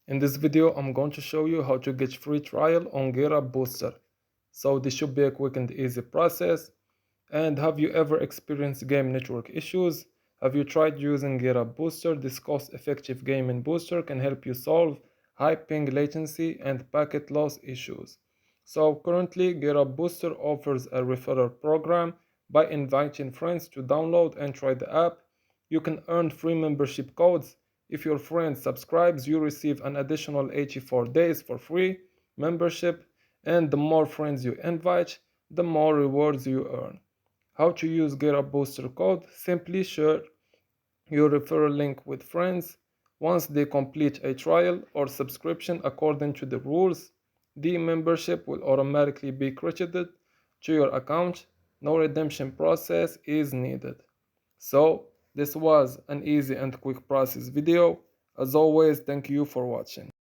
In this video, I'm going to show you how to get free trial on GitHub Booster. So this should be a quick and easy process. And have you ever experienced game network issues? Have you tried using GitHub Booster? This cost-effective gaming booster can help you solve high ping latency and packet loss issues. So currently, GitHub Booster offers a referral program. By inviting friends to download and try the app, you can earn free membership codes. If your friend subscribes, you receive an additional 84 days for free membership, and the more friends you invite, the more rewards you earn. How to use GitHub Booster code? Simply share your referral link with friends. Once they complete a trial or subscription according to the rules, the membership will automatically be credited to your account. No redemption process is needed. So, this was an easy and quick process video. As always, thank you for watching.